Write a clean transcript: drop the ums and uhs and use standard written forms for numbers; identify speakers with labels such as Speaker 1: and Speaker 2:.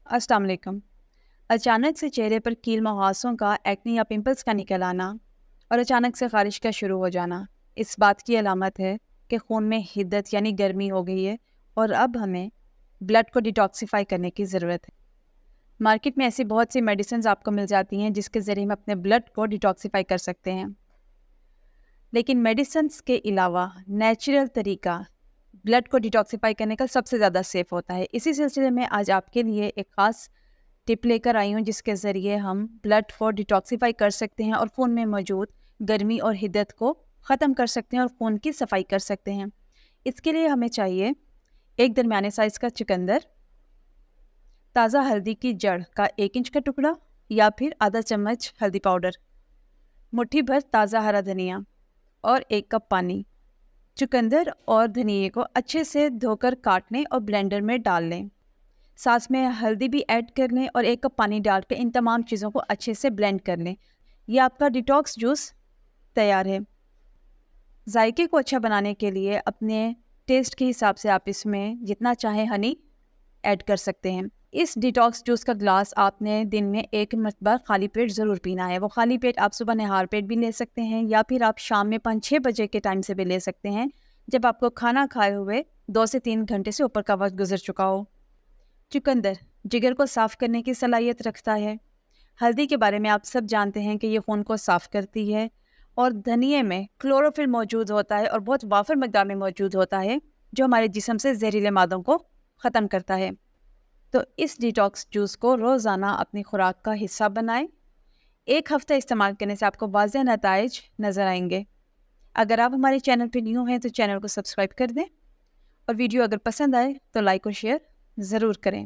Speaker 1: अस्सलाम वालेकुम। अचानक से चेहरे पर कील मुहासों का, एक्ने या पिंपल्स का निकल आना और अचानक से ख़ारिश का शुरू हो जाना इस बात की अलामत है कि खून में हिद्दत यानी गर्मी हो गई है और अब हमें ब्लड को डिटॉक्सिफाई करने की ज़रूरत है। मार्केट में ऐसी बहुत सी मेडिसिन आपको मिल जाती हैं जिसके ज़रिए हम अपने ब्लड को डिटॉक्सिफाई कर सकते हैं, लेकिन मेडिसिन के अलावा नेचुरल तरीका ब्लड को डिटॉक्सिफाई करने का सबसे ज़्यादा सेफ होता है। इसी सिलसिले में आज आपके लिए एक ख़ास टिप लेकर आई हूँ जिसके ज़रिए हम ब्लड को डिटॉक्सिफाई कर सकते हैं और खून में मौजूद गर्मी और हिद्दत को ख़त्म कर सकते हैं और खून की सफाई कर सकते हैं। इसके लिए हमें चाहिए एक दरमियाने साइज़ का चुकंदर, ताज़ा हल्दी की जड़ का 1 इंच का टुकड़ा या फिर आधा चम्मच हल्दी पाउडर, मुट्ठी भर ताज़ा हरा धनिया और 1 कप पानी। चुकंदर और धनिए को अच्छे से धोकर काट लें और ब्लेंडर में डाल लें। साथ में हल्दी भी ऐड कर लें और 1 कप पानी डाल के इन तमाम चीज़ों को अच्छे से ब्लेंड कर लें। ये आपका डिटॉक्स जूस तैयार है। जायके को अच्छा बनाने के लिए अपने टेस्ट के हिसाब से आप इसमें जितना चाहें हनी ऐड कर सकते हैं। इस डिटॉक्स जूस का ग्लास आपने दिन में 1 मरतबा खाली पेट ज़रूर पीना है। वो खाली पेट आप सुबह निहार पेट भी ले सकते हैं या फिर आप शाम में 5-6 बजे के टाइम से भी ले सकते हैं, जब आपको खाना खाए हुए 2 से 3 घंटे से ऊपर का वक्त गुजर चुका हो। चुकंदर जिगर को साफ़ करने की सलाहियत रखता है। हल्दी के बारे में आप सब जानते हैं कि ये खून को साफ़ करती है और धनिए में क्लोरोफिल मौजूद होता है और बहुत वाफर मकदार में मौजूद होता है, जो हमारे जिस्म से जहरीले मादों को ख़त्म करता है। तो इस डिटॉक्स जूस को रोज़ाना अपनी खुराक का हिस्सा बनाएं। 1 हफ़्ता इस्तेमाल करने से आपको वाज़ेह नताइज नज़र आएंगे। अगर आप हमारे चैनल पर न्यू हैं तो चैनल को सब्सक्राइब कर दें और वीडियो अगर पसंद आए तो लाइक और शेयर ज़रूर करें।